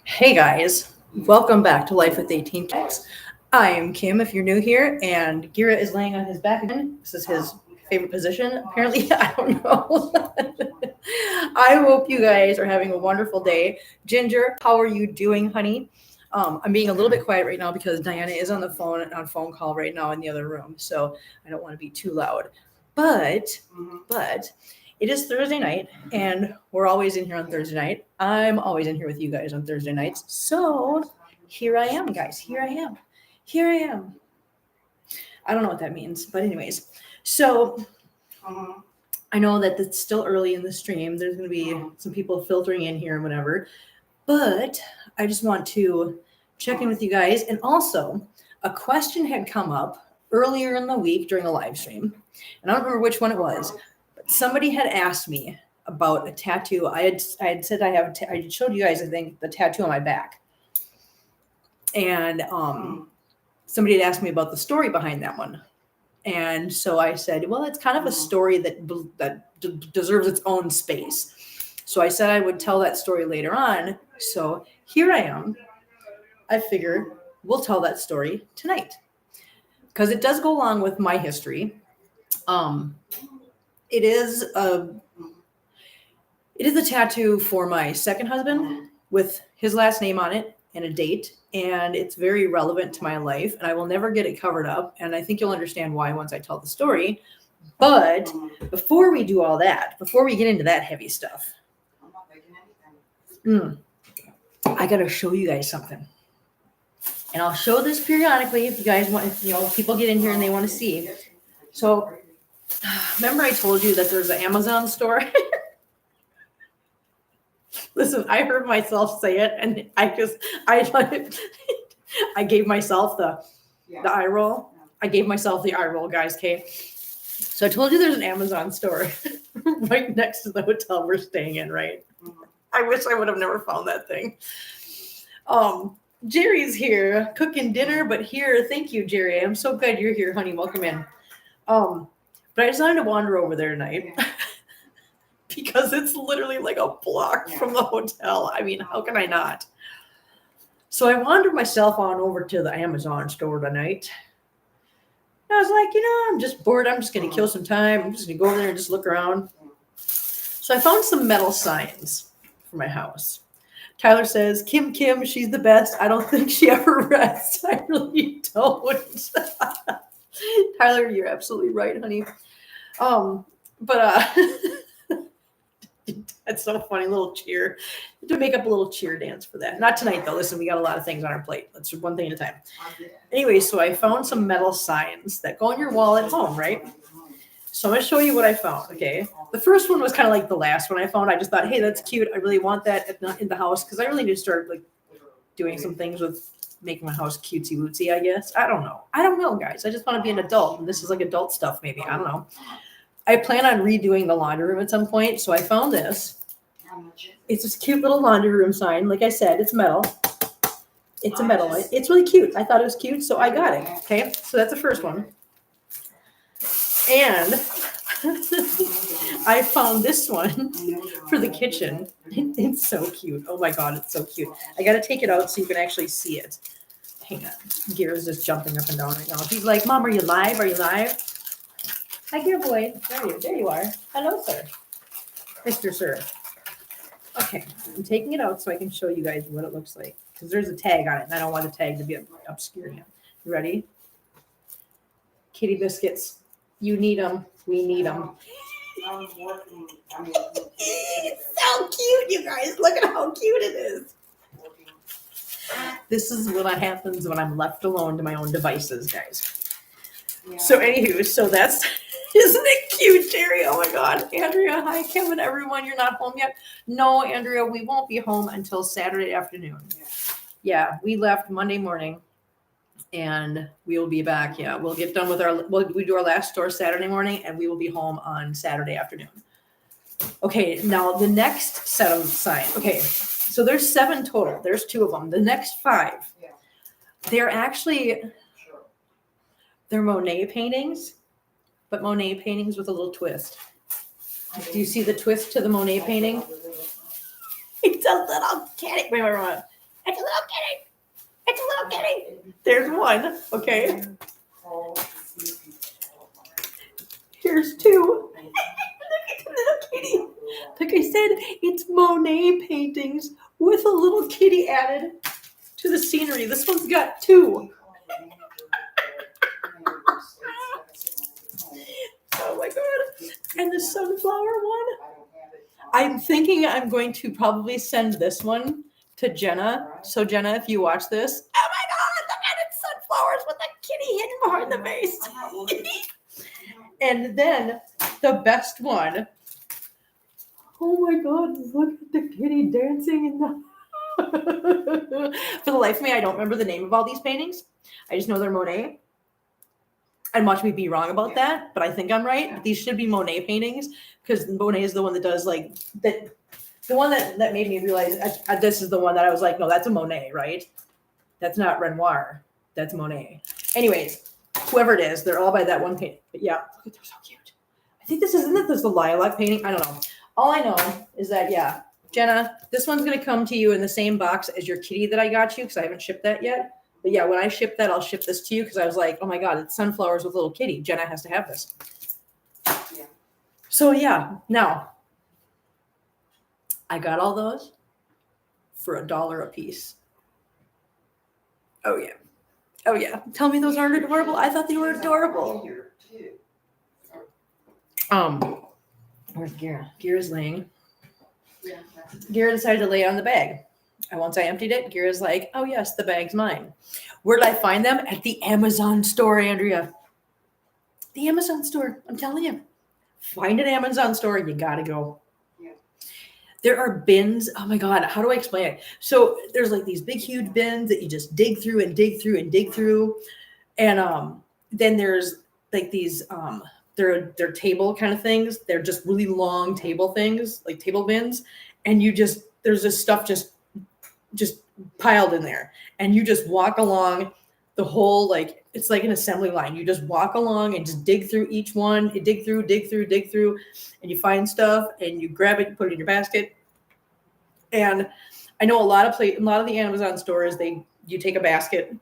Hey guys, welcome back to Life with 18 Cats. I am Kim if you're new here, and Gira is laying on his back again. This is his favorite position, apparently. I don't know. I hope you guys are having a wonderful day. Ginger, how are you doing, honey? I'm being a little bit quiet right now because Diana is on the phone call right now in the other room, so I don't want to be too loud. But it is Thursday night, and we're always in here on Thursday night. I'm always in here with you guys on Thursday nights. So here I am, guys. Here I am. I don't know what that means, but anyways. So I know that it's still early in the stream. There's going to be some people filtering in here and whatever. But I just want to check in with you guys. And also, a question had come up earlier in the week during a live stream. And I don't remember which one it was. Somebody had asked me about a tattoo. I had said I showed you guys, I think, the tattoo on my back. And somebody had asked me about the story behind that one. And so I said, well, it's kind of a story that deserves its own space. So I said I would tell that story later on. So here I am. I figured we'll tell that story tonight because it does go along with my history. It is a tattoo for my second husband with his last name on it and a date, and it's very relevant to my life, and I will never get it covered up, and I think you'll understand why once I tell the story. But before we do all that, before we get into that heavy stuff, I gotta show you guys something, and I'll show this periodically if you guys want. If people get in here and they want to see. So. Remember I told you that there's an Amazon store? Listen, I heard myself say it, and I gave myself the eye roll. I gave myself the eye roll, guys, okay? So I told you there's an Amazon store right next to the hotel we're staying in, right? I wish I would have never found that thing. Jerry's here cooking dinner, but here, thank you, Jerry. I'm so glad you're here, honey. Welcome in. But I decided to wander over there tonight because it's literally like a block from the hotel. I mean, how can I not? So I wandered myself on over to the Amazon store tonight. And I was like, I'm just bored. I'm just going to kill some time. I'm just going to go over there and just look around. So I found some metal signs for my house. Tyler says, Kim, she's the best. I don't think she ever rests. I really don't. Tyler, you're absolutely right, honey. That's so funny. Little cheer to make up a little cheer dance for that. Not tonight though. Listen, we got a lot of things on our plate. Let's do one thing at a time. Anyway, so I found some metal signs that go on your wall at home, right? So I'm going to show you what I found. Okay. The first one was kind of like the last one I found. I just thought, hey, that's cute. I really want that in the house because I really need to start like doing some things with making my house cutesy wootsy, I guess. I don't know, guys. I just want to be an adult, and this is like adult stuff, maybe. I don't know. I plan on redoing the laundry room at some point, so I found this. It's this cute little laundry room sign. Like I said, it's metal. It's a metal one. It's really cute. I thought it was cute, so I got it. Okay, so that's the first one. And I found this one for the kitchen. It's so cute. Oh my God, it's so cute. I got to take it out so you can actually see it. Hang on. Gear's just jumping up and down right now. He's like, Mom, are you live? Are you live? Hi, Gear boy. There you are. Hello, sir. Mr. Sir. Okay, I'm taking it out so I can show you guys what it looks like. Because there's a tag on it, and I don't want the tag to be obscuring it. You ready? Kitty biscuits. You need them. We need them. It's so cute, you guys. Look at how cute it is. This is what happens when I'm left alone to my own devices, guys. So anywho, so that's, isn't it cute, Jerry? Oh my God. Andrea, hi, Kevin, everyone. You're not home yet? No, Andrea, we won't be home until Saturday afternoon. Yeah, we left Monday morning. And we will be back. Yeah, we'll get done with we do our last store Saturday morning, and we will be home on Saturday afternoon. Okay, now the next set of signs. Okay, so there's 7 total. There's 2 of them. The next 5, they're Monet paintings, but Monet paintings with a little twist. Do you see the twist to the Monet painting? It's a little kitty. Wait. It's a little kitty. It's a little kitty. There's one. Okay. Here's two. Look at the little kitty. Like I said, it's Monet paintings with a little kitty added to the scenery. This one's got two. Oh my god. And the sunflower one. I'm thinking I'm going to probably send this one to Jenna. So Jenna, if you watch this, oh my god, look at it, sunflowers with a kitty hidden behind the vase. And then the best one. Oh my god, look at the kitty dancing in the For the life of me, I don't remember the name of all these paintings. I just know they're Monet. And watch me be wrong about that, but I think I'm right. But these should be Monet paintings because Monet is the one that does like that. The one that made me realize this is the one that I was like, no, that's a Monet, right? That's not Renoir. That's Monet. Anyways, whoever it is, they're all by that one painting. But yeah, look, they're so cute. I think this is the lilac painting. I don't know. All I know is that, yeah, Jenna, this one's going to come to you in the same box as your kitty that I got you because I haven't shipped that yet. But yeah, when I ship that, I'll ship this to you because I was like, oh my god, it's sunflowers with little kitty. Jenna has to have this. Yeah. So yeah, now I got all those for $1 a piece. Oh yeah. Oh yeah. Tell me those aren't adorable. I thought they were adorable. Where's Gara? Gara's laying. Gara decided to lay on the bag. And once I emptied it, Gara's like, oh yes, the bag's mine. Where did I find them? At the Amazon store, Andrea. The Amazon store. I'm telling you. Find an Amazon store and you gotta go. Yeah. There are bins. Oh my God, how do I explain it? So there's like these big, huge bins that you just dig through and dig through and dig through. And then there's like these they're table kind of things. They're just really long table things, like table bins. And there's this stuff just piled in there, and you just walk along the whole, like it's like an assembly line. You just walk along and just dig through each one. You dig through, and you find stuff and you grab it, you put it in your basket. And I know a lot of the Amazon stores, you take a basket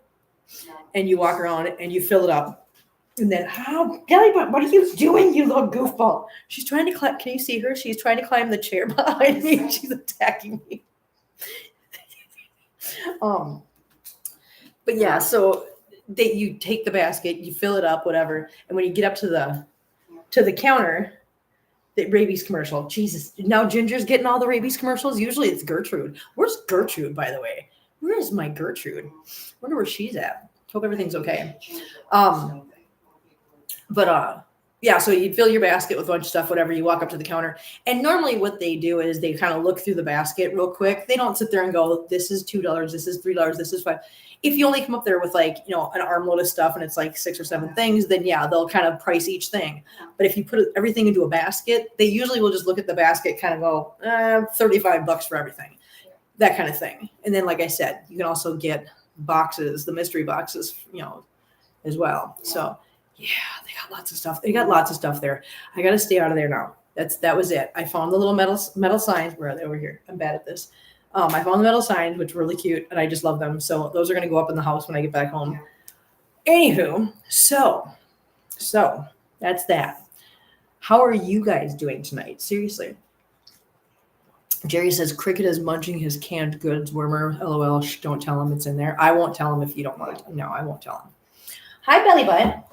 and you walk around and you fill it up. And then, Kelly, what are you doing, you little goofball? She's trying to climb. Can you see her? She's trying to climb the chair behind me. She's attacking me. But yeah, so you take the basket, you fill it up, whatever, and when you get up to the counter, the rabies commercial. Jesus, now Ginger's getting all the rabies commercials. Usually it's Gertrude. Where's Gertrude, by the way? Where is my Gertrude? Wonder where she's at. Hope everything's okay. Yeah, so you fill your basket with a bunch of stuff, whatever, you walk up to the counter. And normally what they do is they kind of look through the basket real quick. They don't sit there and go, this is $2, this is $3, this is $5. If you only come up there with like, an armload of stuff and it's like 6 or 7 things, then yeah, they'll kind of price each thing. But if you put everything into a basket, they usually will just look at the basket, kind of go, $35 for everything, that kind of thing. And then, like I said, you can also get boxes, the mystery boxes, as well. So yeah, they got lots of stuff. They got lots of stuff there. I got to stay out of there now. That was it. I found the little metal signs. Where are they? Over here. I'm bad at this. I found the metal signs, which were really cute, and I just love them. So those are going to go up in the house when I get back home. Anywho, so that's that. How are you guys doing tonight? Seriously. Jerry says Cricket is munching his canned goods wormer. LOL. Shh, don't tell him it's in there. I won't tell him if you don't want it. No, I won't tell him. Hi, Belly Butt.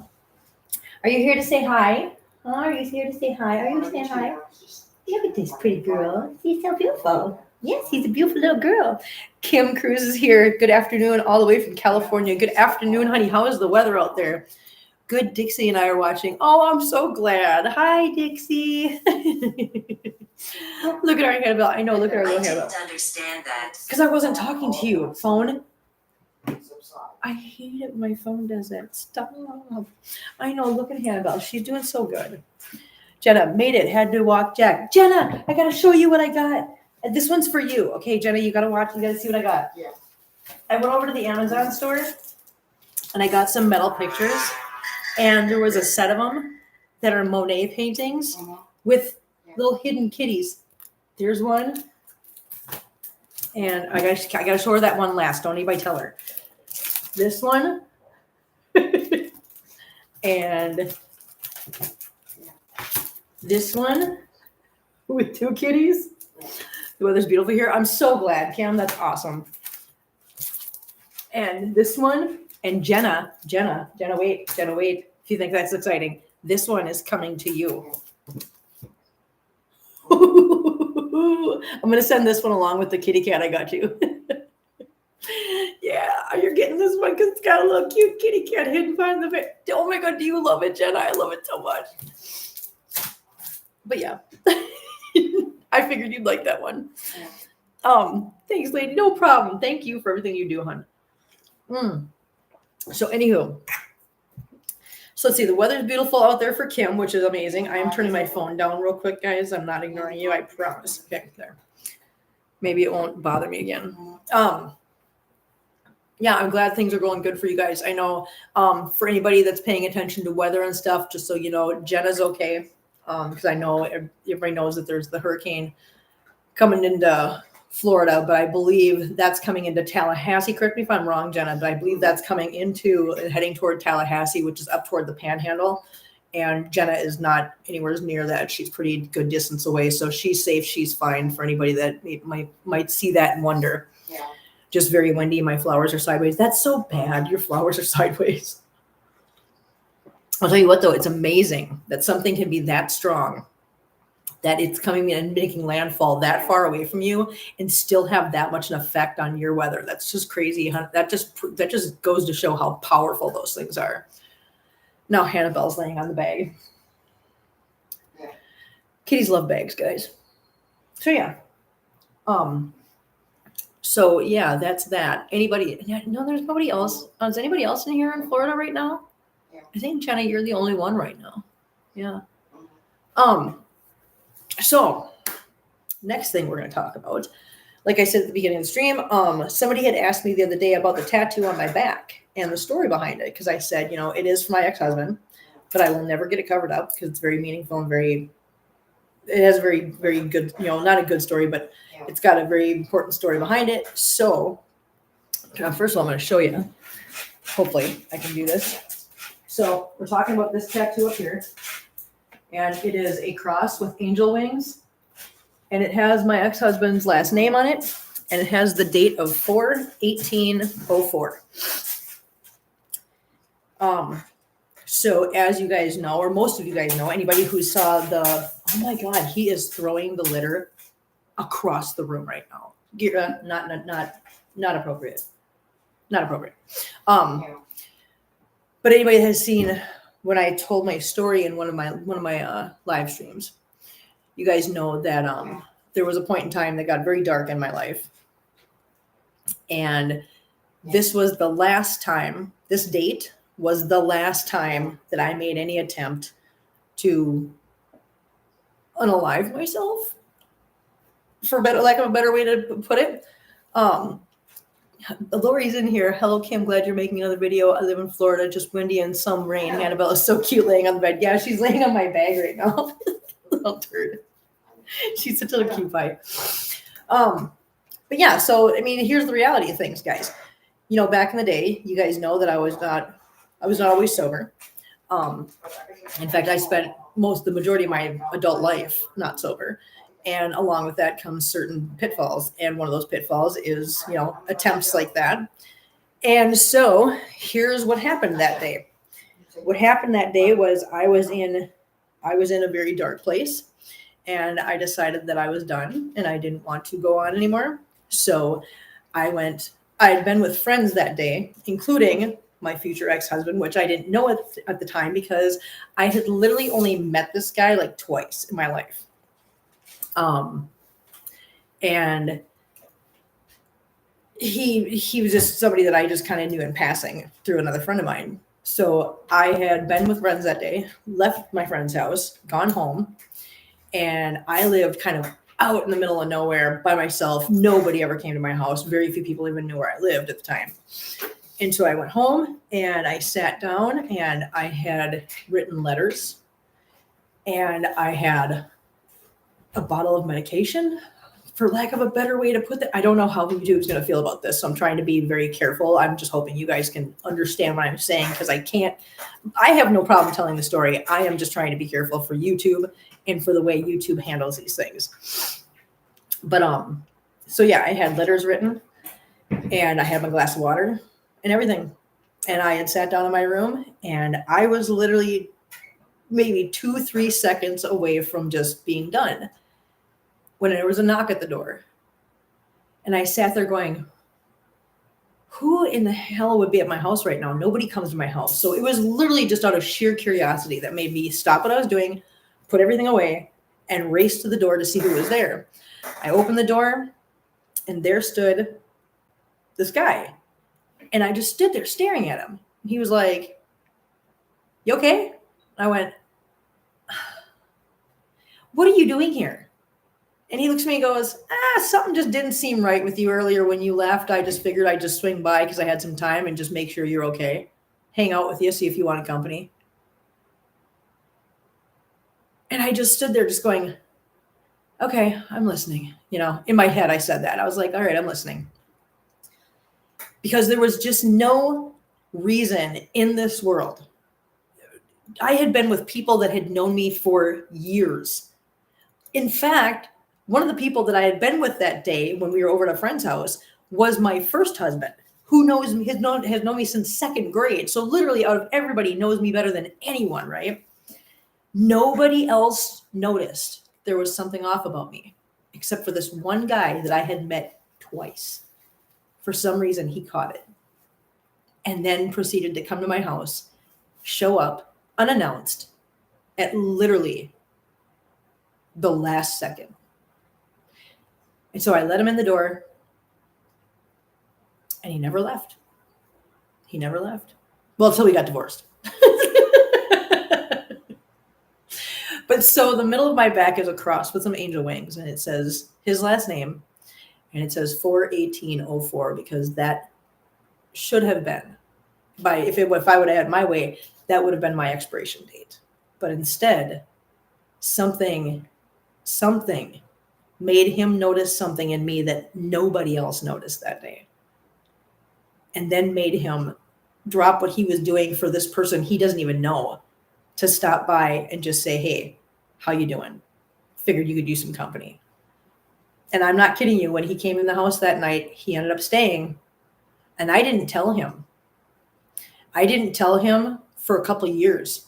Are you here to say hi? Oh, are you here to say hi? Are you saying hi? Look at this pretty girl. She's so beautiful. Yes, she's a beautiful little girl. Kim Cruz is here. Good afternoon, all the way from California. Good afternoon, honey. How is the weather out there? Good. Dixie and I are watching. Oh, I'm so glad. Hi, Dixie. Look at our handbell. I know. Look at our little handbell. I didn't understand that. Because I wasn't talking to you. Phone. I hate it when my phone does that. Stop. I know. Look at Hannibal. She's doing so good. Jenna made it. Had to walk Jack. Jenna, I got to show you what I got. And this one's for you. Okay, Jenna, you got to watch. You got to see what I got. Yeah. I went over to the Amazon store and I got some metal pictures. And there was a set of them that are Monet paintings with little hidden kitties. There's one. And I gotta show her that one last. Don't anybody tell her. This one. And this one with 2 kitties. The weather's beautiful here. I'm so glad, Cam. That's awesome. And this one, and Jenna, wait. If you think that's exciting, this one is coming to you. I'm going to send this one along with the kitty cat I got you. Yeah, you're getting this one because it's got a little cute kitty cat hidden behind the bed. Oh my God, do you love it, Jenna? I love it so much. But yeah, I figured you'd like that one. Thanks, lady. No problem. Thank you for everything you do, hon. So anywho, so let's see. The weather's beautiful out there for Kim, which is amazing. I am turning my phone down real quick, guys. I'm not ignoring you. I promise. Okay, there. Maybe it won't bother me again. Yeah, I'm glad things are going good for you guys. I know for anybody that's paying attention to weather and stuff, just so you know, Jenna's okay. Because I know everybody knows that there's the hurricane coming into Florida, but I believe that's coming into Tallahassee. Correct me if I'm wrong, Jenna, but I believe that's coming into and heading toward Tallahassee, which is up toward the Panhandle. And Jenna is not anywhere near that. She's pretty good distance away, so she's safe. She's fine. For anybody that might see that and wonder. Yeah. Just very windy. My flowers are sideways. That's so bad. Your flowers are sideways. I'll tell you what, though, it's amazing that something can be that strong, that it's coming in and making landfall that far away from you and still have that much an effect on your weather. That's just crazy. That just goes to show how powerful those things are. Now Hannibel's laying on the bag. Yeah. Kitties love bags, guys. So yeah. So yeah, that's that. Anybody? No, there's nobody else. Is anybody else in here in Florida right now? Yeah. I think, Jenna, you're the only one right now. Yeah. So next thing we're going to talk about, like I said at the beginning of the stream, somebody had asked me the other day about the tattoo on my back and the story behind it. Because I said, it is for my ex-husband, but I will never get it covered up because it's very meaningful and it has a very, very good, not a good story, but it's got a very important story behind it. So first of all, I'm going to show you. Hopefully I can do this. So we're talking about this tattoo up here. And it is a cross with angel wings. And it has my ex-husband's last name on it. And it has the date of 4/18/04. So as you guys know, or most of you guys know, anybody who saw oh my God, he is throwing the litter across the room right now. Not appropriate. Not appropriate. But anybody that has seen when I told my story in one of my live streams, you guys know that there was a point in time that got very dark in my life. And this was the last time, this date was the last time that I made any attempt to unalive myself, for lack of a better way to put it. Lori's in here. Hello, Kim. Glad you're making another video. I live in Florida, just windy and some rain. Annabelle is so cute laying on the bed. Yeah, she's laying on my bag right now. Little turd. She's such a cute pie. But yeah, so I mean, here's the reality of things, guys. Back in the day, you guys know that I was not always sober. In fact, I spent the majority of my adult life not sober. And along with that comes certain pitfalls. And one of those pitfalls is, attempts like that. And so here's what happened that day. What happened that day was I was in a very dark place, and I decided that I was done and I didn't want to go on anymore. So I had been with friends that day, including my future ex-husband, which I didn't know at the time because I had literally only met this guy like twice in my life. And he was just somebody that I just kind of knew in passing through another friend of mine. So I had been with friends that day, left my friend's house, gone home, and I lived kind of out in the middle of nowhere by myself. Nobody ever came to my house. Very few people even knew where I lived at the time. And so I went home and I sat down and I had written letters, and I had a bottle of medication, for lack of a better way to put that. I don't know how YouTube is going to feel about this, so I'm trying to be very careful. I'm just hoping you guys can understand what I'm saying, because I have no problem telling the story. I am just trying to be careful for YouTube and for the way YouTube handles these things. But so yeah, I had letters written, and I had my glass of water and everything. And I had sat down in my room, and I was literally maybe 2-3 seconds away from just being done when there was a knock at the door. And I sat there going, who in the hell would be at my house right now? Nobody comes to my house. So it was literally just out of sheer curiosity that made me stop what I was doing, put everything away, and race to the door to see who was there. I opened the door, and there stood this guy. And I just stood there staring at him. He was like, you okay? I went, what are you doing here? And he looks at me and goes, something just didn't seem right with you earlier when you left. I just figured I'd just swing by because I had some time and just make sure you're okay. Hang out with you, see if you wanted company. And I just stood there just going, okay, I'm listening. In my head, I said that. I was like, all right, I'm listening. Because there was just no reason in this world. I had been with people that had known me for years. In fact, one of the people that I had been with that day when we were over at a friend's house was my first husband, who has known me since second grade. So literally out of everybody knows me better than anyone, right? Nobody else noticed there was something off about me, except for this one guy that I had met twice. For some reason, he caught it and then proceeded to come to my house, show up unannounced at literally the last second. And so I let him in the door, and he never left. He never left. Well, until we got divorced. But so the middle of my back is a cross with some angel wings, and it says his last name, and it says 4/18/04, because that should have been, if I would have had my way, that would have been my expiration date. But instead, something made him notice something in me that nobody else noticed that day. And then made him drop what he was doing for this person he doesn't even know to stop by and just say, hey, how you doing? Figured you could use some company. And I'm not kidding you. When he came in the house that night, he ended up staying. And I didn't tell him. I didn't tell him for a couple of years.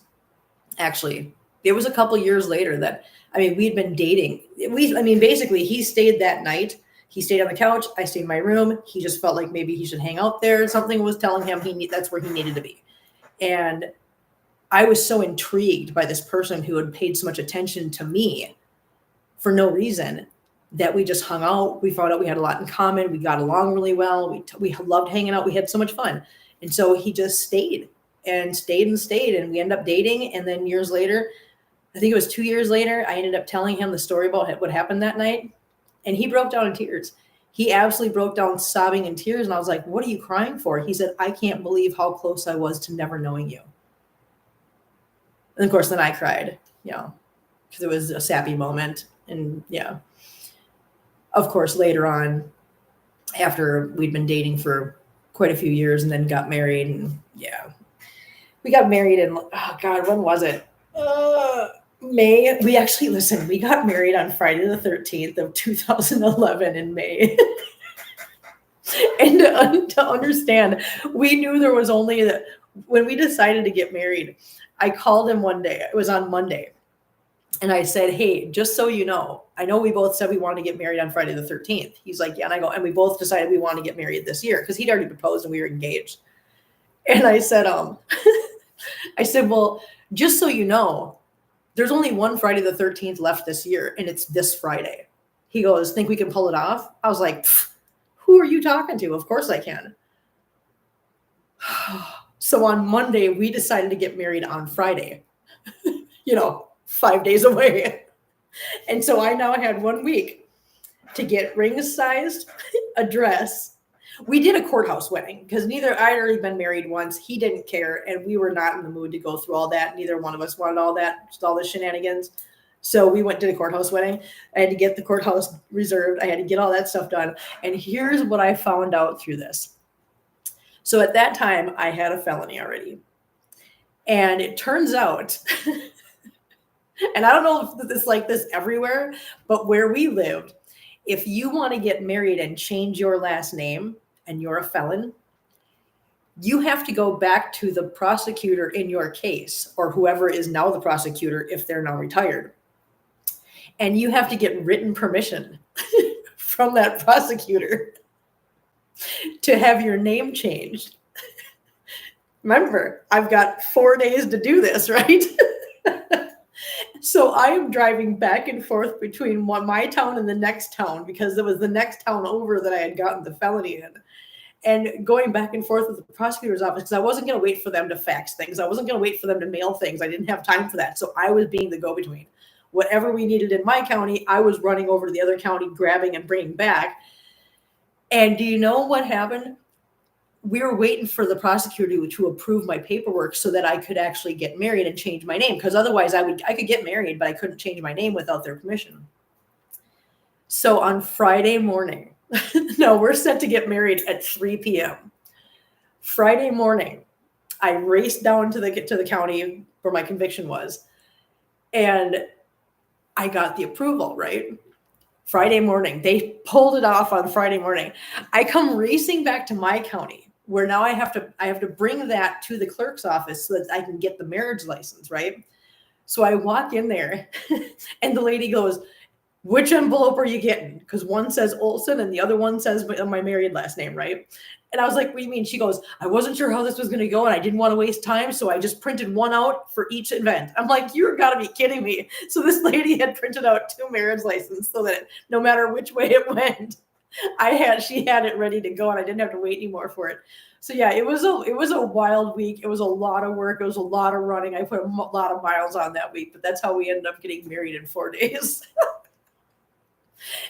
Actually, it was a couple of years later that, we'd been dating. Basically, he stayed that night. He stayed on the couch. I stayed in my room. He just felt like maybe he should hang out there. Something was telling him that's where he needed to be. And I was so intrigued by this person who had paid so much attention to me for no reason that we just hung out. We found out we had a lot in common. We got along really well. We loved hanging out. We had so much fun. And so he just stayed and stayed. And we ended up dating. And then years later, I think it was 2 years later, I ended up telling him the story about what happened that night. And he broke down in tears. He absolutely broke down sobbing in tears. And I was like, what are you crying for? He said, I can't believe how close I was to never knowing you. And of course, then I cried, because it was a sappy moment. And yeah, of course, later on, after we'd been dating for quite a few years and then got married. And yeah, we got married in, oh God, when was it? May. We got married on Friday the 13th of 2011 in May. And to understand, we knew there was only that when we decided to get married, I called him one day. It was on Monday. And I said, hey, just so you know, I know we both said we wanted to get married on Friday the 13th. He's like, yeah. And I go, and we both decided we want to get married this year, because he'd already proposed and we were engaged. And I said, well, just so you know, there's only one Friday the 13th left this year, and it's this Friday. He goes, think we can pull it off? I was like, who are you talking to? Of course I can. So on Monday, we decided to get married on Friday, 5 days away. And so I now had 1 week to get ring-sized a dress. We did a courthouse wedding because I'd already been married once. He didn't care, and we were not in the mood to go through all that. Neither one of us wanted all that, just all the shenanigans. So we went to the courthouse wedding. I had to get the courthouse reserved. I had to get all that stuff done. And here's what I found out through this. So at that time, I had a felony already. And it turns out, and I don't know if it's like this everywhere, but where we lived, if you want to get married and change your last name and you're a felon, you have to go back to the prosecutor in your case, or whoever is now the prosecutor if they're now retired. And you have to get written permission from that prosecutor to have your name changed. Remember, I've got 4 days to do this, right? So I am driving back and forth between my town and the next town, because it was the next town over that I had gotten the felony in. And going back and forth with the prosecutor's office, because I wasn't going to wait for them to fax things. I wasn't going to wait for them to mail things. I didn't have time for that. So I was being the go-between. Whatever we needed in my county, I was running over to the other county, grabbing and bringing back. And do you know what happened? We were waiting for the prosecutor to approve my paperwork so that I could actually get married and change my name. Because otherwise I could get married, but I couldn't change my name without their permission. So on Friday morning, no, we're set to get married at 3 p.m. Friday morning, I raced down to the county where my conviction was, and I got the approval, right? Friday morning, they pulled it off on Friday morning. I come racing back to my county, where now I have to bring that to the clerk's office so that I can get the marriage license, right? So I walk in there, and the lady goes, "Which envelope are you getting?" Because one says Olson and the other one says my married last name, right? And I was like, "What do you mean?" She goes, "I wasn't sure how this was going to go, and I didn't want to waste time, so I just printed one out for each event." I'm like, "You're got to be kidding me." So this lady had printed out 2 marriage licenses so that no matter which way it went, she had it ready to go, and I didn't have to wait anymore for it. So yeah, it was a wild week. It was a lot of work. It was a lot of running. I put a lot of miles on that week, but that's how we ended up getting married in 4 days.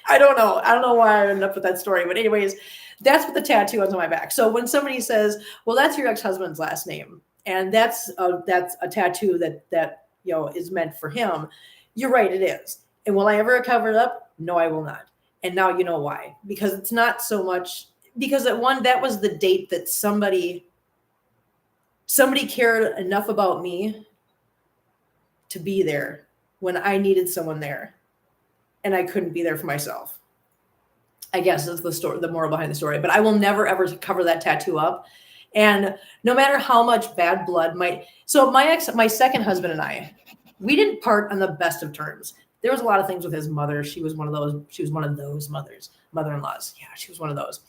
I don't know why I ended up with that story, but anyways, that's what the tattoo is on my back. So when somebody says, "Well, that's your ex-husband's last name, and that's a tattoo that is meant for him," you're right, it is. And will I ever cover it up? No, I will not. And now you know why. Because it's not so much because that was the date that somebody cared enough about me to be there when I needed someone there. And I couldn't be there for myself. I guess is the moral behind the story. But I will never, ever cover that tattoo up. And no matter how much bad blood so my second husband and I, we didn't part on the best of terms. There was a lot of things with his mother. She was one of those mother-in-laws. Yeah, she was one of those.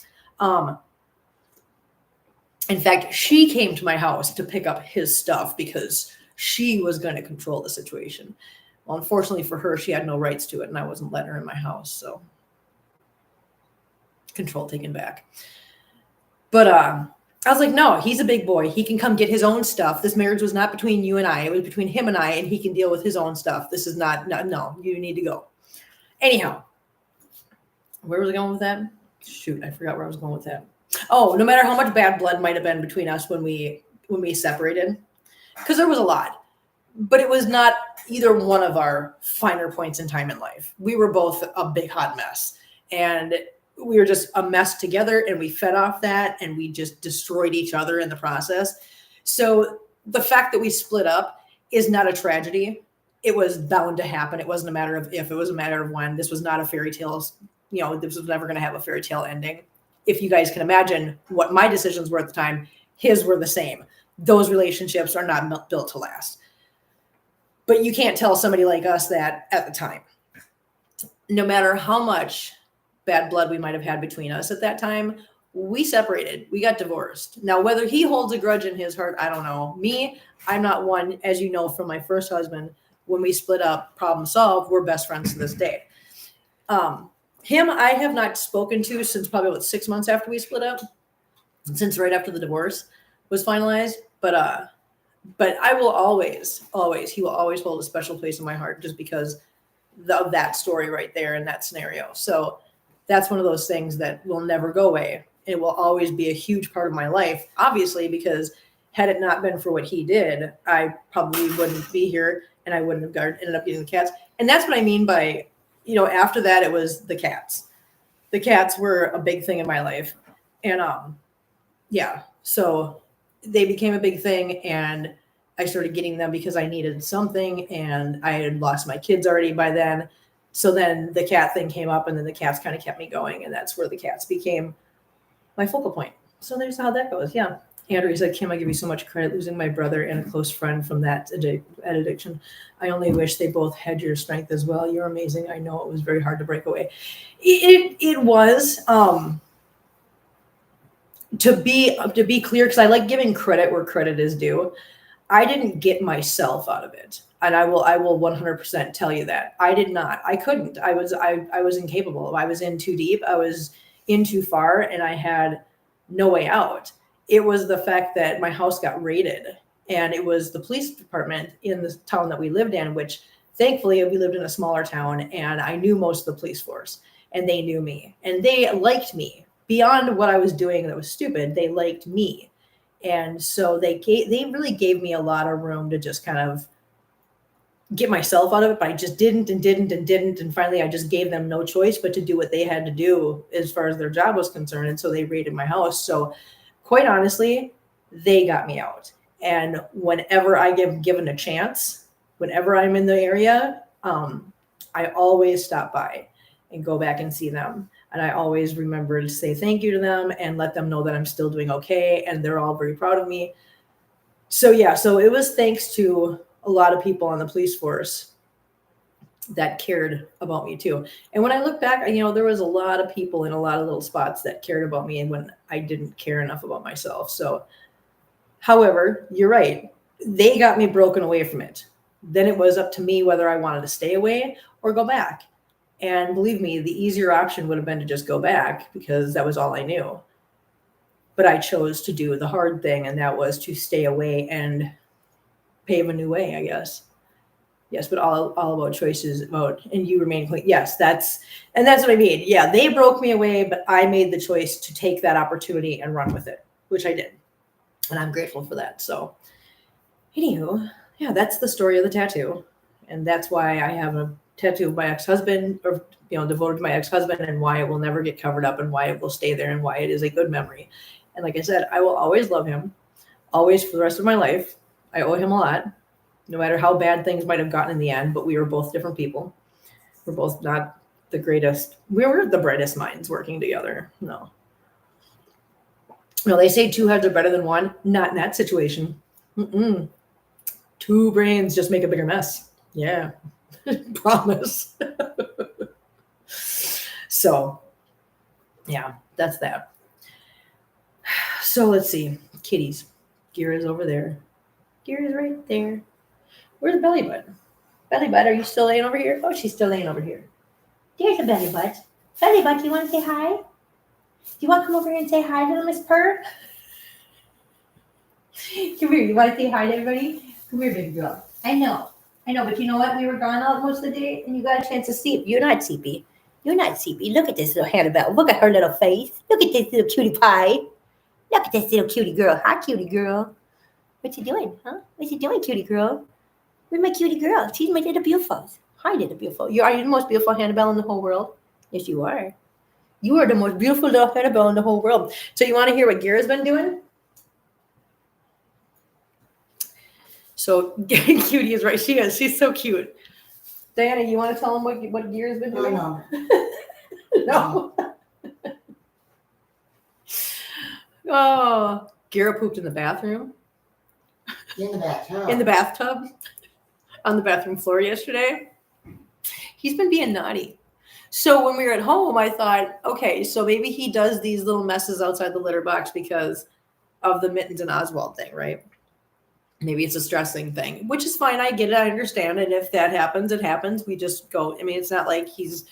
In fact, she came to my house to pick up his stuff because she was going to control the situation. Well, unfortunately for her, she had no rights to it, and I wasn't letting her in my house, so control taken back. But I was like, no, he's a big boy. He can come get his own stuff. This marriage was not between you and I. It was between him and I, and he can deal with his own stuff. This is no, you need to go. Anyhow, where was I going with that? Shoot, I forgot where I was going with that. Oh, no matter how much bad blood might have been between us when we separated, because there was a lot. But it was not either one of our finer points in time in life. We were both a big hot mess, and we were just a mess together, and we fed off that, and we just destroyed each other in the process. So the fact that we split up is not a tragedy. It was bound to happen. It wasn't a matter of if, it was a matter of when. This was not a fairy tale. This was never going to have a fairy tale ending. If you guys can imagine what my decisions were at the time, his were the same. Those relationships are not built to last. But you can't tell somebody like us that at the time. No matter how much bad blood we might have had between us at that time, we separated. We got divorced. Now, whether he holds a grudge in his heart, I don't know. Me, I'm not one, as you know, from my first husband. When we split up, problem solved, we're best friends to this day. Him, I have not spoken to since probably about 6 months after we split up, since right after the divorce was finalized. But I will he will always hold a special place in my heart just because of that story right there in that scenario. So that's one of those things that will never go away. It will always be a huge part of my life, obviously, because had it not been for what he did, I probably wouldn't be here, and I wouldn't have ended up getting the cats. And that's what I mean by, after that, it was the cats. The cats were a big thing in my life. And yeah, so they became a big thing, and I started getting them because I needed something, and I had lost my kids already by then. So then the cat thing came up, and then the cats kind of kept me going, and that's where the cats became my focal point. So there's how that goes. Yeah. Andrew said, Kim, I give you so much credit losing my brother and a close friend from that addiction. I only wish they both had your strength as well. You're amazing. I know it was very hard to break away. It was, to be clear, because I like giving credit where credit is due. I didn't get myself out of it. And I will 100% tell you that. I did not. I couldn't. I was incapable. I was in too deep. I was in too far, and I had no way out. It was the fact that my house got raided, and it was the police department in the town that we lived in, which thankfully we lived in a smaller town, and I knew most of the police force, and they knew me, and they liked me beyond what I was doing that was stupid. They liked me. And so they really gave me a lot of room to just kind of get myself out of it, but I just didn't. And finally I just gave them no choice but to do what they had to do as far as their job was concerned. And so they raided my house. So quite honestly, they got me out. And whenever I get given a chance, whenever I'm in the area, I always stop by and go back and see them. And I always remember to say thank you to them and let them know that I'm still doing okay. And they're all very proud of me. So yeah, so it was thanks to a lot of people on the police force that cared about me too. And when I look back, there was a lot of people in a lot of little spots that cared about me, and when I didn't care enough about myself. So, however, you're right. They got me broken away from it. Then it was up to me whether I wanted to stay away or go back. And believe me, the easier option would have been to just go back because that was all I knew. But I chose to do the hard thing, and that was to stay away and pave a new way, I guess. Yes, but all about choices about, and you remain clean. Yes, that's what I mean. Yeah, they broke me away, but I made the choice to take that opportunity and run with it, which I did. And I'm grateful for that. So anywho, yeah, that's the story of the tattoo. And that's why I have a tattoo of my ex-husband, or devoted to my ex-husband, and why it will never get covered up, and why it will stay there, and why it is a good memory. And like I said, I will always love him, always, for the rest of my life. I owe him a lot, no matter how bad things might have gotten in the end. But we were both different people. We're both not the greatest. We were the brightest minds working together. No, they say two heads are better than one. Not in that situation. Two brains just make a bigger mess. Yeah. Promise. So yeah, that's that. So let's see. Kitties. Gira's over there. Gira's right there. Where's Belly Butt? Belly Butt, are you still laying over here? Oh, she's still laying over here. There's a Belly Butt. Belly Butt, do you want to say hi? Do you want to come over here and say hi to Miss Purr? Come here. You want to say hi to everybody? Come here, baby girl. I know, but you know what? We were gone all most of the day, and you got a chance to sleep. You're not sleepy. Look at this little Hannibal. Look at her little face. Look at this little cutie pie. Look at this little cutie girl. Hi, cutie girl. What you doing, huh? What you doing, cutie girl? Where's my cutie girl? She's my little beautiful. Hi, little beautiful. Are you the most beautiful Hannibal in the whole world? Yes, you are. You are the most beautiful little Hannibal in the whole world. So you want to hear what Gira's been doing? So Cutie is right. She is. She's so cute. Diana, you want to tell them what Gira's been doing? No. No. Oh, Gira pooped in the bathroom. In the bathtub. In the bathtub. On the bathroom floor yesterday. He's been being naughty. So when we were at home, I thought, okay, so maybe he does these little messes outside the litter box because of the Mittens and Oswald thing, right? Maybe it's a stressing thing, which is fine. I get it. I understand. And if that happens, it happens. We just go. I mean, it's not like he's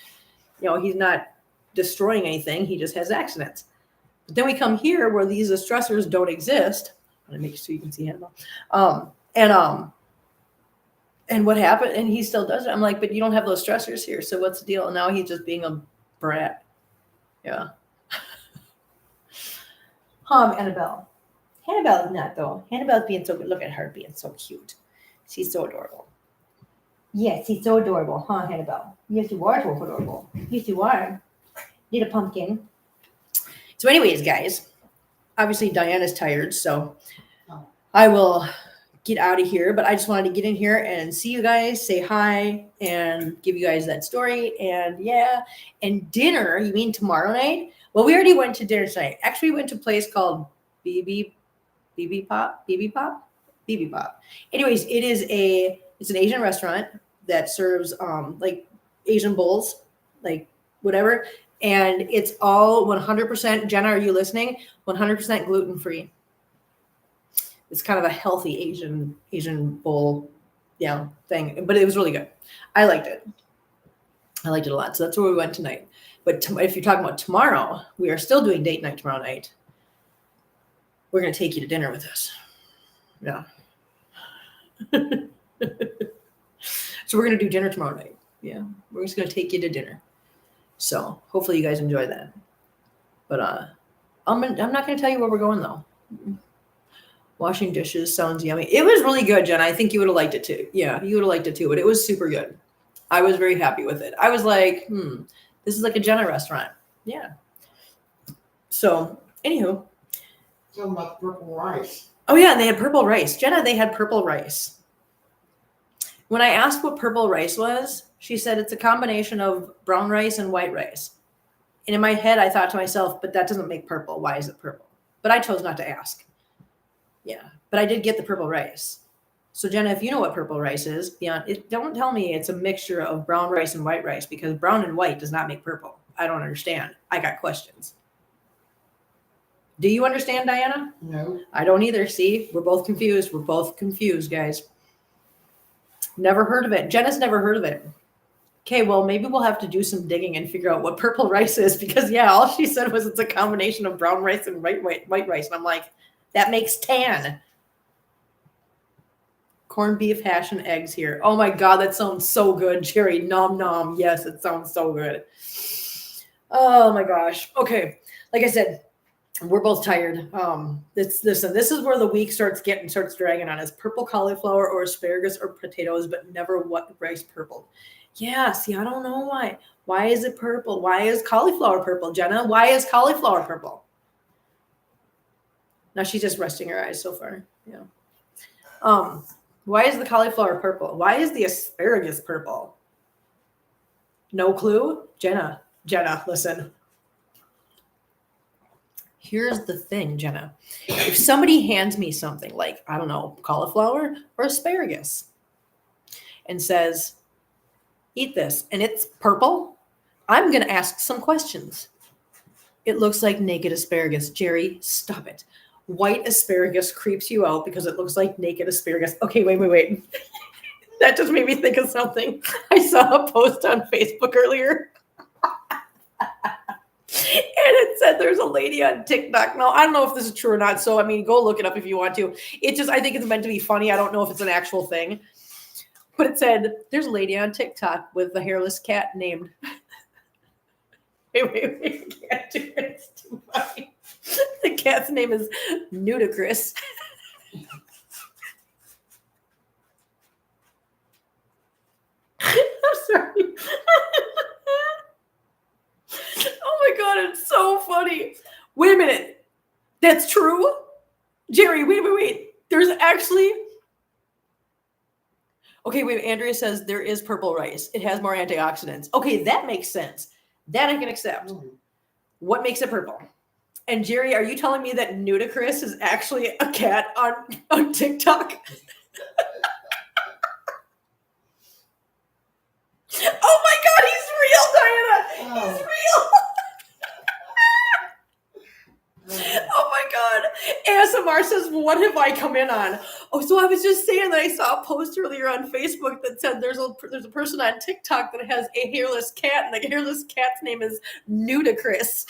not destroying anything. He just has accidents. But then we come here where these stressors don't exist. I'm gonna make sure you can see him. And what happened? And he still does it. I'm like, but you don't have those stressors here. So what's the deal? And now he's just being a brat. Yeah. Annabelle. Hannibal is not, though. Hannibal's being so good. Look at her being so cute. She's so adorable. Yes, he's so adorable, huh, Annabelle? Yes, you are so adorable. Yes, you are. Little pumpkin. So, anyways, guys, obviously Diana's tired, so Oh. I will get out of here. But I just wanted to get in here and see you guys, say hi, and give you guys that story. And yeah, and dinner. You mean tomorrow night? Well, we already went to dinner tonight. Actually, we went to a place called BB Pop. Anyways, it's an Asian restaurant that serves like Asian bowls, like whatever, and it's all 100%. Jenna, are you listening? 100% gluten free. It's kind of a healthy Asian bowl, yeah, thing, but it was really good. I liked it. I liked it a lot. So that's where we went tonight. But if you're talking about tomorrow, we are still doing date night tomorrow night. We're going to take you to dinner with us. Yeah. So we're going to do dinner tomorrow night. Yeah. We're just going to take you to dinner. So hopefully you guys enjoy that. But I'm not going to tell you where we're going, though. Washing dishes sounds yummy. It was really good, Jen. I think you would have liked it, too. Yeah, you would have liked it, too. But it was super good. I was very happy with it. I was like, this is like a Jenna restaurant. Yeah. So, anywho. Something about purple rice. Oh, yeah, and they had purple rice. Jenna, they had purple rice. When I asked what purple rice was, she said it's a combination of brown rice and white rice. And in my head, I thought to myself, but that doesn't make purple. Why is it purple? But I chose not to ask. Yeah, but I did get the purple rice. So, Jenna, if you know what purple rice is, don't tell me it's a mixture of brown rice and white rice, because brown and white does not make purple. I don't understand. I got questions. Do you understand, Diana? No. I don't either. See, we're both confused. We're both confused, guys. Never heard of it. Jenna's never heard of it. Okay, well, maybe we'll have to do some digging and figure out what purple rice is, because, yeah, all she said was it's a combination of brown rice and white rice. And I'm like, that makes tan. Corned beef, hash, and eggs here. Oh, my God, that sounds so good, Jerry. Nom, nom. Yes, it sounds so good. Oh, my gosh. Okay, like I said, we're both tired. Listen, this is where the week starts dragging on us. Purple cauliflower or asparagus or potatoes, but never what rice purple. Yeah, see, I don't know why. Why is it purple? Why is cauliflower purple, Jenna? Why is cauliflower purple? Now she's just resting her eyes so far. Yeah. Why is the cauliflower purple? Why is the asparagus purple? No clue? Jenna, listen. Here's the thing, Jenna. If somebody hands me something like, I don't know, cauliflower or asparagus and says, eat this, and it's purple, I'm going to ask some questions. It looks like naked asparagus. Jerry, stop it. White asparagus creeps you out because it looks like naked asparagus. Okay, wait. That just made me think of something. I saw a post on Facebook earlier. And it said there's a lady on TikTok. Now, I don't know if this is true or not. So, I mean, go look it up if you want to. I think it's meant to be funny. I don't know if it's an actual thing. But it said, there's a lady on TikTok with a hairless cat named... Wait. I can't do it. It's too funny. The cat's name is Nudicrous. I'm sorry. Oh my God, it's so funny. Wait a minute. That's true? Jerry, wait. There's actually... Okay, wait. Andrea says there is purple rice. It has more antioxidants. Okay, that makes sense. That I can accept. What makes it purple? And Jerry, are you telling me that Nudicrous is actually a cat on TikTok? Oh my God, he's real, Diana. He's real. Oh my God. ASMR says, what have I come in on? Oh, so I was just saying that I saw a post earlier on Facebook that said there's a person on TikTok that has a hairless cat, and the hairless cat's name is Nudicrous.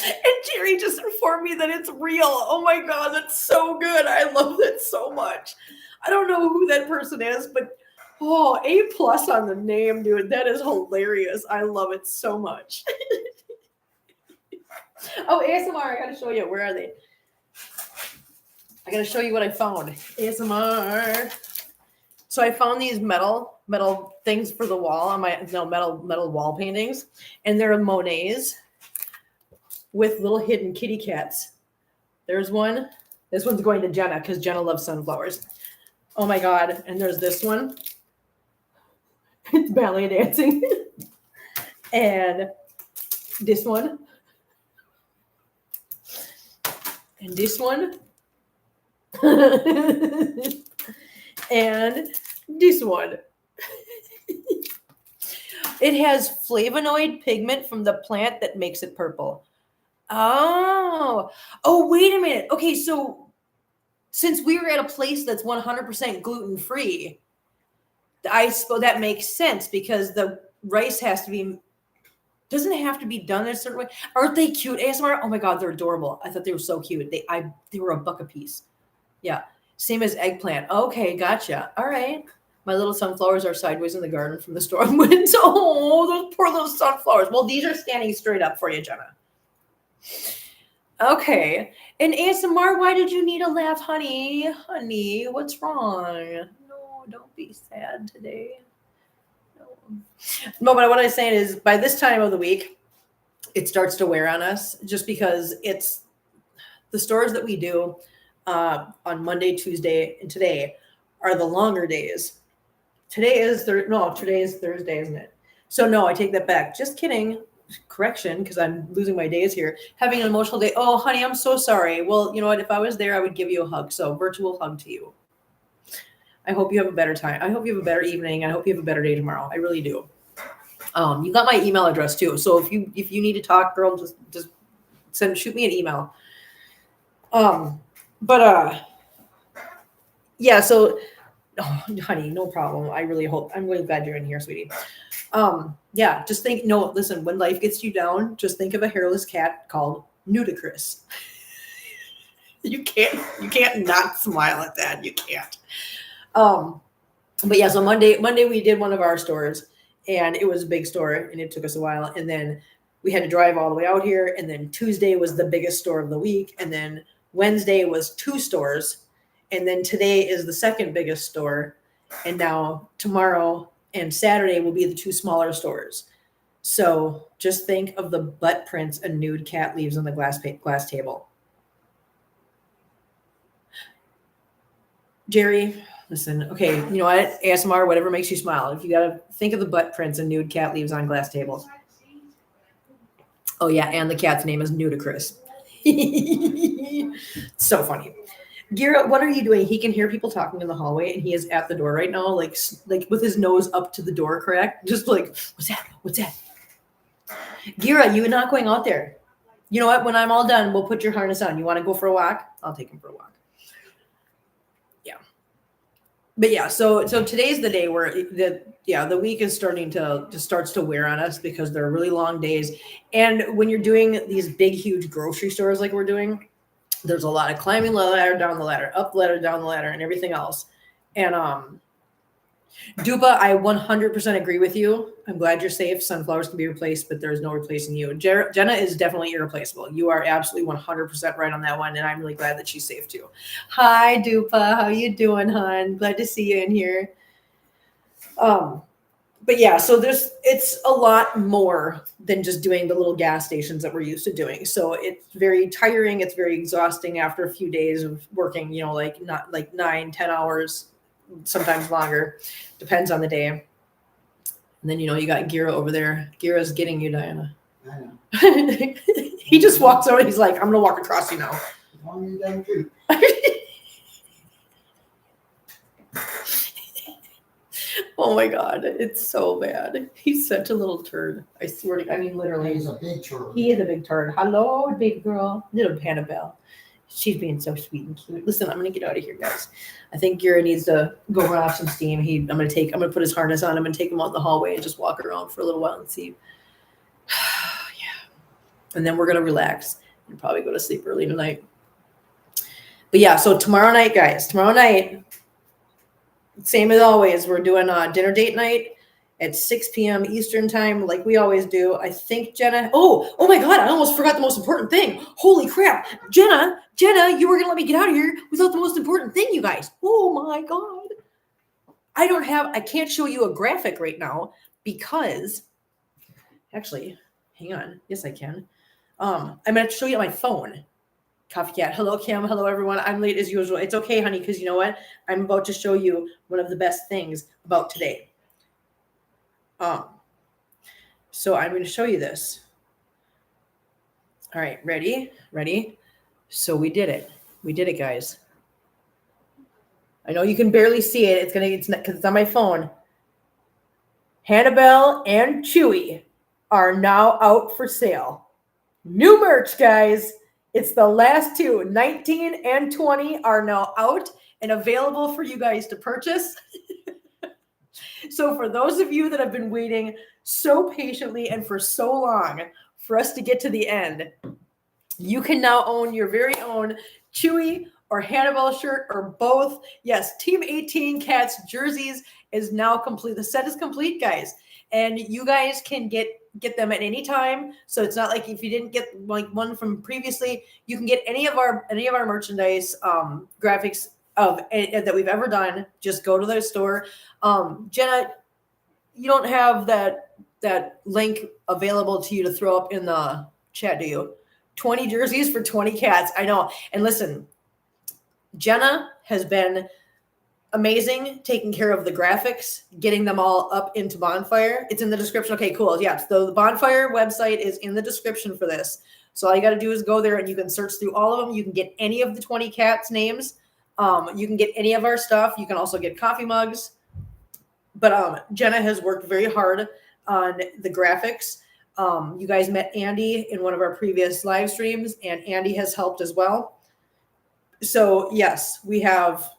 And Jerry just informed me that it's real. Oh my God, that's so good. I love that so much. I don't know who that person is, but A+ on the name, dude. That is hilarious. I love it so much. Oh, ASMR, I gotta show you. Where are they? I gotta show you what I found. ASMR. So I found these metal things for the wall on my metal wall paintings, and they're Monets with little hidden kitty cats. There's one. This one's going to Jenna because Jenna loves sunflowers. Oh my god! And there's this one. It's ballet dancing, and this one, and this one, and this one. It has flavonoid pigment from the plant that makes it purple. Oh, wait a minute. Okay, so since we were at a place that's 100% gluten-free, I suppose that makes sense because the rice doesn't it have to be done in a certain way? Aren't they cute? ASMR? Oh my god, they're adorable. I thought they were so cute. They were $1 a piece. Yeah, same as eggplant. Okay, gotcha. All right. My little sunflowers are sideways in the garden from the storm winds. Oh, those poor little sunflowers. Well, these are standing straight up for you, Jenna. Okay. And ASMR, why did you need a laugh, honey? Honey, what's wrong? No, don't be sad today. No, but what I'm saying is by this time of the week, it starts to wear on us just because it's the stores that we do on Monday, Tuesday, and today are the longer days. Today is Thursday, isn't it? So no, I take that back. Just kidding. Correction, because I'm losing my days here. Having an emotional day. Oh, honey, I'm so sorry. Well, you know what? If I was there, I would give you a hug. So virtual hug to you. I hope you have a better time. I hope you have a better evening. I hope you have a better day tomorrow. I really do. You got my email address too. So if you need to talk, girl, just shoot me an email. Yeah. So, honey, no problem. I'm really glad you're in here, sweetie. Yeah, just listen, when life gets you down, just think of a hairless cat called Nudicrous. You can't not smile at that. You can't. But yeah, so Monday we did one of our stores and it was a big store and it took us a while. And then we had to drive all the way out here. And then Tuesday was the biggest store of the week. And then Wednesday was 2 stores. And then today is the second biggest store. And now tomorrow and Saturday will be the 2 smaller stores. So just think of the butt prints a nude cat leaves on the glass table. Jerry, listen, okay, you know what? ASMR, whatever makes you smile. If you got to think of the butt prints a nude cat leaves on glass tables. Oh, yeah, and the cat's name is Nudicrous. So funny. Gira, what are you doing? He can hear people talking in the hallway, and he is at the door right now, like with his nose up to the door crack, just like, what's that? What's that? Gira, you're not going out there. You know what? When I'm all done, we'll put your harness on. You want to go for a walk? I'll take him for a walk. Yeah. But yeah, so today's the day where the week is starting to starts to wear on us because they're really long days. And when you're doing these big, huge grocery stores like we're doing, there's a lot of climbing the ladder, down the ladder, up the ladder, down the ladder, and everything else. And Dupa, I 100% agree with you. I'm glad you're safe. Sunflowers can be replaced, but there's no replacing you. Jenna is definitely irreplaceable. You are absolutely 100% right on that one, and I'm really glad that she's safe too. Hi, Dupa. How you doing, hon? Glad to see you in here. But yeah, so it's a lot more than just doing the little gas stations that we're used to doing. So it's very tiring. It's very exhausting after a few days of working, like not like 9-10 hours, sometimes longer, depends on the day. And then, you got Gira over there. Gira's getting you, Diana. I know. He just walks over and he's like, I'm going to walk across you now. As long as you don't shoot. Oh my God, it's so bad. He's such a little turd. I swear to, I mean, literally. He's a big turd. He is a big turd. Hello, big girl. Little Annabelle. She's being so sweet and cute. Listen, I'm going to get out of here, guys. I think Gira needs to go run off some steam. I'm going to put his harness on him and take him out in the hallway and just walk around for a little while and see. Yeah. And then we're going to relax and probably go to sleep early tonight. But yeah, so tomorrow night, guys, same as always, we're doing a dinner date night at 6 p.m. Eastern time, like we always do. I think Jenna. Oh my God! I almost forgot the most important thing. Holy crap, Jenna, you were gonna let me get out of here without the most important thing, you guys. Oh my God! I can't show you a graphic right now because actually, hang on. Yes, I can. I'm going to show you on my phone. Coffee Cat. Hello, Kim. Hello, everyone. I'm late as usual. It's okay, honey, because you know what? I'm about to show you one of the best things about today. So I'm going to show you this. All right, ready? Ready? So we did it. We did it, guys. I know you can barely see it. It's because it's on my phone. Hannibal and Chewy are now out for sale. New merch, guys. It's the last two. 19 and 20 are now out and available for you guys to purchase. So for those of you that have been waiting so patiently and for so long for us to get to the end, you can now own your very own Chewy or Hannibal shirt or both. Yes, Team 18 Cats jerseys is now complete. The set is complete, guys. And you guys can get them at any time. So it's not like if you didn't get like one from previously, you can get any of our merchandise graphics that we've ever done. Just go to the store. Jenna, you don't have that link available to you to throw up in the chat, do you? 20 jerseys for 20 cats. I know. And listen, Jenna has been amazing taking care of the graphics, getting them all up into Bonfire. It's in the description. Okay, cool. Yeah, so the Bonfire website is in the description for this. So all you got to do is go there and you can search through all of them. You can get any of the 20 cats names. You can get any of our stuff. You can also get coffee mugs. But Jenna has worked very hard on the graphics. You guys met Andy in one of our previous live streams, and Andy has helped as well. So yes, we have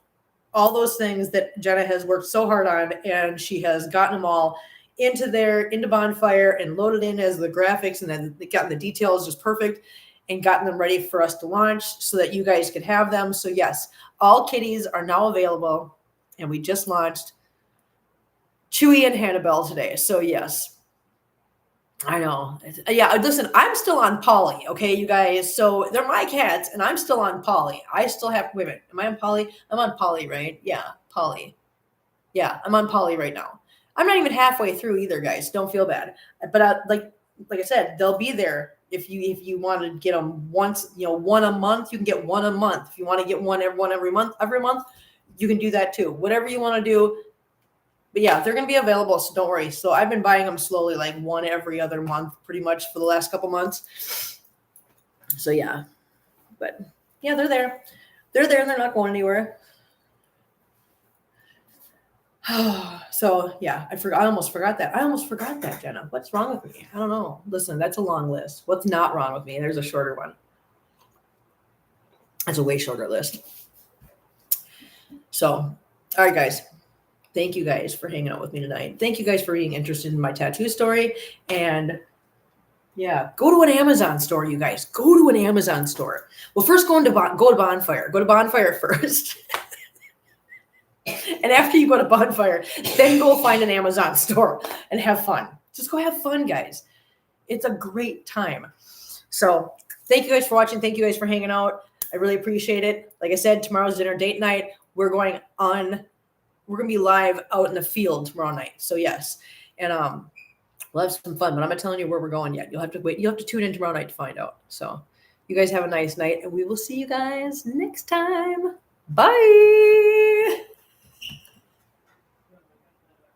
all those things that Jenna has worked so hard on, and she has gotten them all into Bonfire and loaded in as the graphics, and then gotten the details just perfect and gotten them ready for us to launch so that you guys could have them. So yes, all kitties are now available, and we just launched Chewy and Hannibal today. So yes, I know. Yeah, listen, I'm still on Polly, okay, you guys. So they're my cats, and I'm still on Polly. I still have, wait a minute, am I on Polly? I'm on Polly, right? Yeah, Polly. Yeah, I'm on Polly right now. I'm not even halfway through either, guys. Don't feel bad. But like I said, they'll be there if you want to get them once, one a month. You can get one a month. If you want to get one every month, you can do that too. Whatever you want to do. But yeah, they're going to be available, so don't worry. So I've been buying them slowly, like one every other month, pretty much for the last couple months. So yeah, but yeah, they're there. They're there, and they're not going anywhere. So yeah, I almost forgot that, Jenna. What's wrong with me? I don't know. Listen, that's a long list. What's not wrong with me? There's a shorter one. That's a way shorter list. So, all right, guys. Thank you guys for hanging out with me tonight. Thank you guys for being interested in my tattoo story. And yeah, go to an Amazon store, you guys. Go to an Amazon store. Well, first go to Bonfire. Go to Bonfire first. And after you go to Bonfire, then go find an Amazon store and have fun. Just go have fun, guys. It's a great time. So thank you guys for watching. Thank you guys for hanging out. I really appreciate it. Like I said, tomorrow's dinner date night. We're going to be live out in the field tomorrow night. So yes. And we'll have some fun, but I'm not telling you where we're going yet. You'll have to wait. You'll have to tune in tomorrow night to find out. So you guys have a nice night, and we will see you guys next time. Bye.